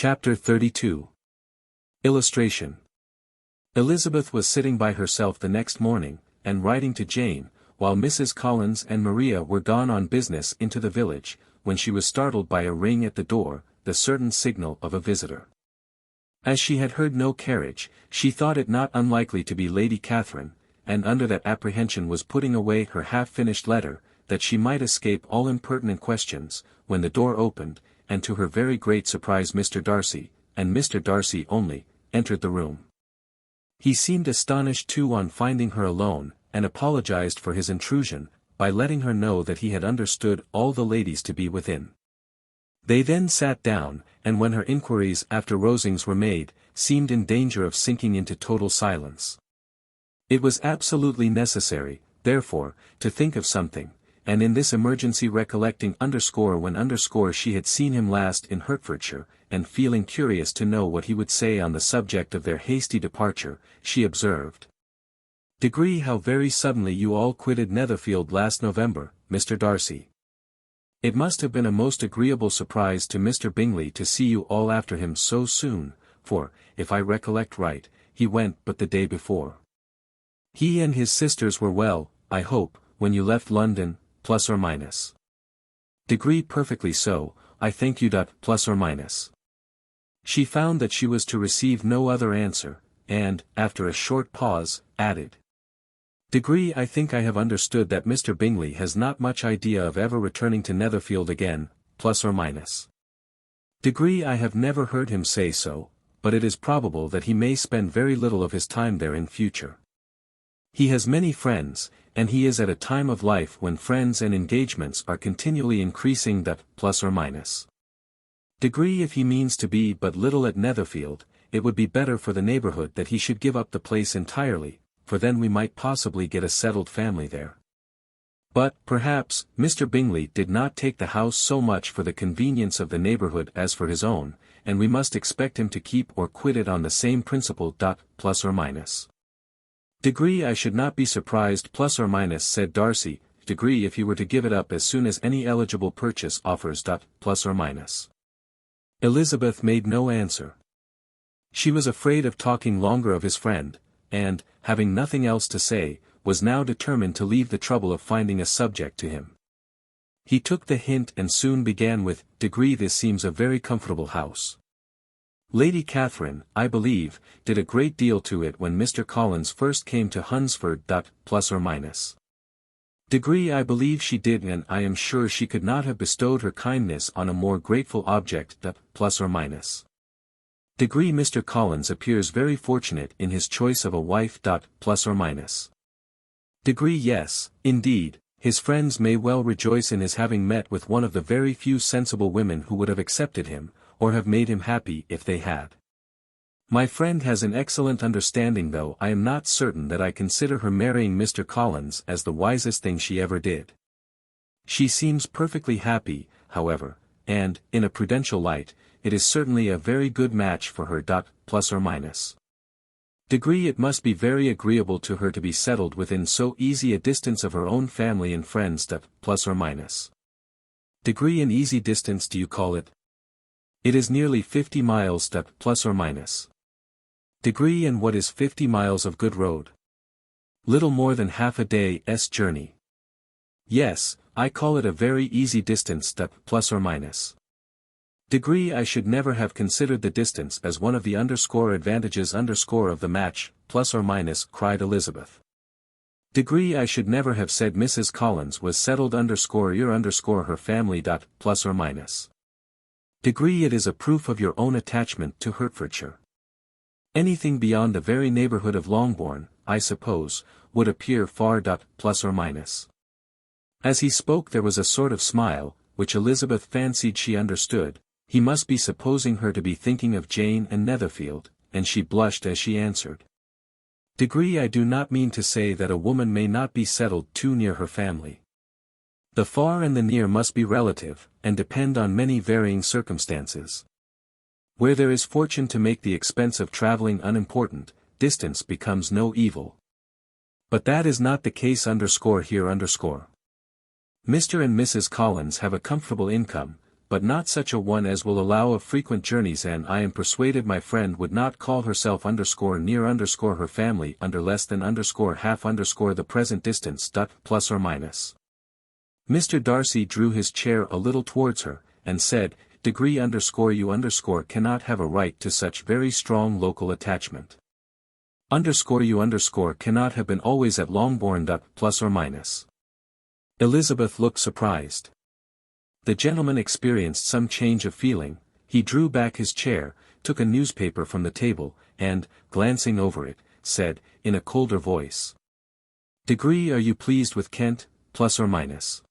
Chapter 32. Illustration. Elizabeth was sitting by herself the next morning, and writing to Jane, while Mrs. Collins and Maria were gone on business into the village, when she was startled by a ring at the door, the certain signal of a visitor. As she had heard no carriage, she thought it not unlikely to be Lady Catherine, and under that apprehension was putting away her half-finished letter, that she might escape all impertinent questions, when the door opened, and to her very great surprise Mr. Darcy, and Mr. Darcy only, entered the room. He seemed astonished too on finding her alone, and apologized for his intrusion, by letting her know that he had understood all the ladies to be within. They then sat down, and when her inquiries after Rosings were made, seemed in danger of sinking into total silence. It was absolutely necessary, therefore, to think of something, and in this emergency recollecting when she had seen him last in Hertfordshire, and feeling curious to know what he would say on the subject of their hasty departure, she observed. "Degree how very suddenly you all quitted Netherfield last November, Mr. Darcy. It must have been a most agreeable surprise to Mr. Bingley to see you all after him so soon, for, if I recollect right, he went but the day before. He and his sisters were well, I hope, when you left London, plus or minus." "Degree perfectly so, I thank you. Plus or minus." She found that she was to receive no other answer, and, after a short pause, added. "Degree I think I have understood that Mr. Bingley has not much idea of ever returning to Netherfield again, plus or minus. Degree I have never heard him say so, but it is probable that he may spend very little of his time there in future. He has many friends, and he is at a time of life when friends and engagements are continually increasing. Plus or minus. Degree if he means to be but little at Netherfield, it would be better for the neighbourhood that he should give up the place entirely, for then we might possibly get a settled family there. But, perhaps, Mr. Bingley did not take the house so much for the convenience of the neighbourhood as for his own, and we must expect him to keep or quit it on the same principle. Plus or minus. Degree I should not be surprised plus or minus, said Darcy, degree if he were to give it up as soon as any eligible purchase offers. Plus or minus. Elizabeth made no answer. She was afraid of talking longer of his friend, and, having nothing else to say, was now determined to leave the trouble of finding a subject to him. He took the hint and soon began with, degree this seems a very comfortable house. Lady Catherine, I believe, did a great deal to it when Mr. Collins first came to Hunsford. Plus or minus. Degree I believe she did, and I am sure she could not have bestowed her kindness on a more grateful object. Plus or minus. Degree Mr. Collins appears very fortunate in his choice of a wife. Plus or minus. Degree yes, indeed, his friends may well rejoice in his having met with one of the very few sensible women who would have accepted him, or have made him happy if they had. My friend has an excellent understanding, though I am not certain that I consider her marrying Mr. Collins as the wisest thing she ever did. She seems perfectly happy, however, and, in a prudential light, it is certainly a very good match for her. Plus or minus. Degree it must be very agreeable to her to be settled within so easy a distance of her own family and friends. Plus or minus. Degree an easy distance do you call it? It is nearly 50 miles. Plus or minus. Degree and what is 50 miles of good road? Little more than half a day's journey. Yes, I call it a very easy distance. Plus or minus. Degree I should never have considered the distance as one of the advantages of the match. Plus or minus, cried Elizabeth. Degree I should never have said Mrs. Collins was settled her family. Plus or minus. Degree it is a proof of your own attachment to Hertfordshire. Anything beyond the very neighbourhood of Longbourn, I suppose, would appear far. Plus or minus. As he spoke there was a sort of smile, which Elizabeth fancied she understood. He must be supposing her to be thinking of Jane and Netherfield, and she blushed as she answered. Degree I do not mean to say that a woman may not be settled too near her family. The far and the near must be relative, and depend on many varying circumstances. Where there is fortune to make the expense of travelling unimportant, distance becomes no evil. But that is not the case here. Mr. and Mrs. Collins have a comfortable income, but not such a one as will allow of frequent journeys, and I am persuaded my friend would not call herself near her family under less than half the present distance. Plus or minus. Mr. Darcy drew his chair a little towards her, and said, you cannot have a right to such very strong local attachment. You cannot have been always at Longbourn. Plus or minus. Elizabeth looked surprised. The gentleman experienced some change of feeling. He drew back his chair, took a newspaper from the table, and, glancing over it, said, in a colder voice. Are you pleased with Kent? Plus or minus.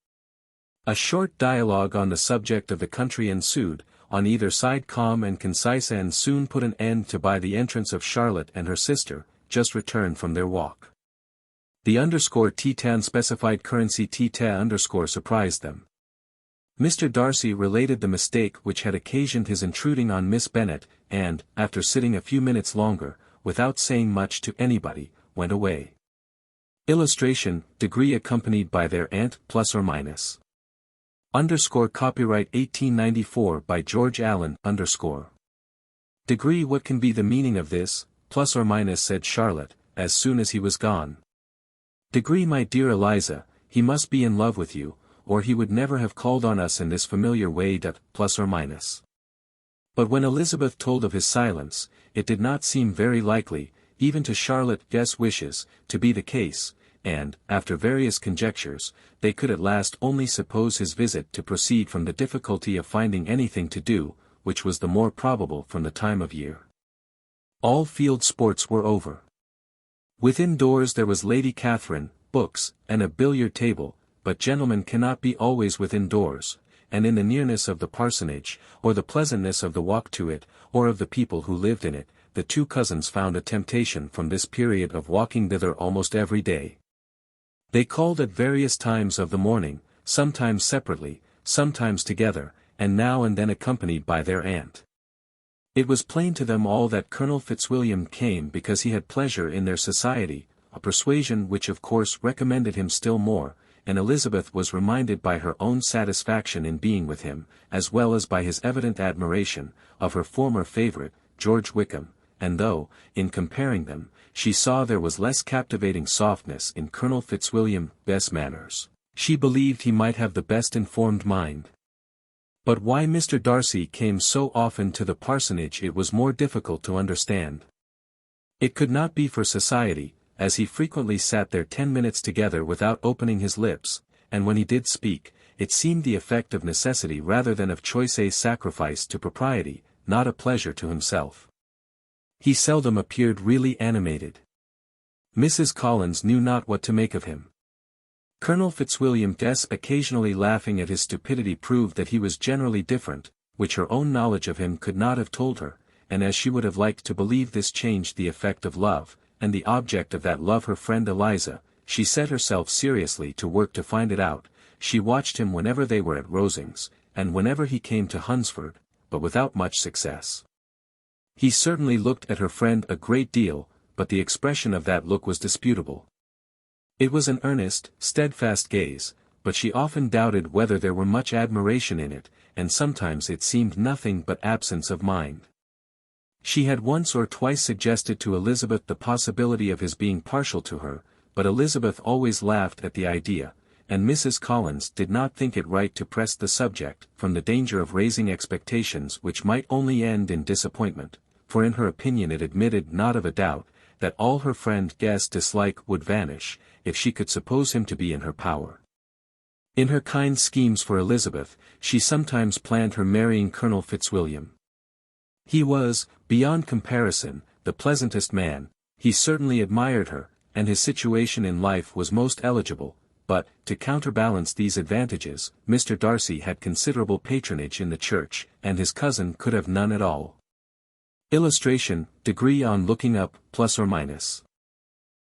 A short dialogue on the subject of the country ensued, on either side calm and concise, and soon put an end to by the entrance of Charlotte and her sister, just returned from their walk. The _T specified currency T surprised them. Mr. Darcy related the mistake which had occasioned his intruding on Miss Bennet, and, after sitting a few minutes longer, without saying much to anybody, went away. Illustration, accompanied by their aunt. Plus or minus. Copyright 1894 by George Allen. What can be the meaning of this? Plus or minus, said Charlotte, as soon as he was gone. My dear Eliza, he must be in love with you, or he would never have called on us in this familiar way. Plus or minus. But when Elizabeth told of his silence, it did not seem very likely, even to Charlotte's wishes, to be the case, and, after various conjectures, they could at last only suppose his visit to proceed from the difficulty of finding anything to do, which was the more probable from the time of year. All field sports were over. Within doors there was Lady Catherine, books, and a billiard table, but gentlemen cannot be always within doors, and in the nearness of the parsonage, or the pleasantness of the walk to it, or of the people who lived in it, the two cousins found a temptation from this period of walking thither almost every day. They called at various times of the morning, sometimes separately, sometimes together, and now and then accompanied by their aunt. It was plain to them all that Colonel Fitzwilliam came because he had pleasure in their society, a persuasion which of course recommended him still more, and Elizabeth was reminded by her own satisfaction in being with him, as well as by his evident admiration, of her former favourite, George Wickham, and though, in comparing them, she saw there was less captivating softness in Colonel Fitzwilliam's manners, she believed he might have the best informed mind. But why Mr. Darcy came so often to the parsonage it was more difficult to understand. It could not be for society, as he frequently sat there 10 minutes together without opening his lips, and when he did speak, it seemed the effect of necessity rather than of choice, a sacrifice to propriety, not a pleasure to himself. He seldom appeared really animated. Mrs. Collins knew not what to make of him. Colonel Fitzwilliam's occasionally laughing at his stupidity proved that he was generally different, which her own knowledge of him could not have told her, and as she would have liked to believe this changed the effect of love, and the object of that love her friend Eliza, she set herself seriously to work to find it out. She watched him whenever they were at Rosings, and whenever he came to Hunsford, but without much success. He certainly looked at her friend a great deal, but the expression of that look was disputable. It was an earnest, steadfast gaze, but she often doubted whether there were much admiration in it, and sometimes it seemed nothing but absence of mind. She had once or twice suggested to Elizabeth the possibility of his being partial to her, but Elizabeth always laughed at the idea, and Mrs. Collins did not think it right to press the subject, from the danger of raising expectations which might only end in disappointment, for in her opinion it admitted not of a doubt, that all her friend's dislike would vanish, if she could suppose him to be in her power. In her kind schemes for Elizabeth, she sometimes planned her marrying Colonel Fitzwilliam. He was, beyond comparison, the pleasantest man, he certainly admired her, and his situation in life was most eligible, but, to counterbalance these advantages, Mr. Darcy had considerable patronage in the church, and his cousin could have none at all. Illustration, degree on looking up, plus or minus.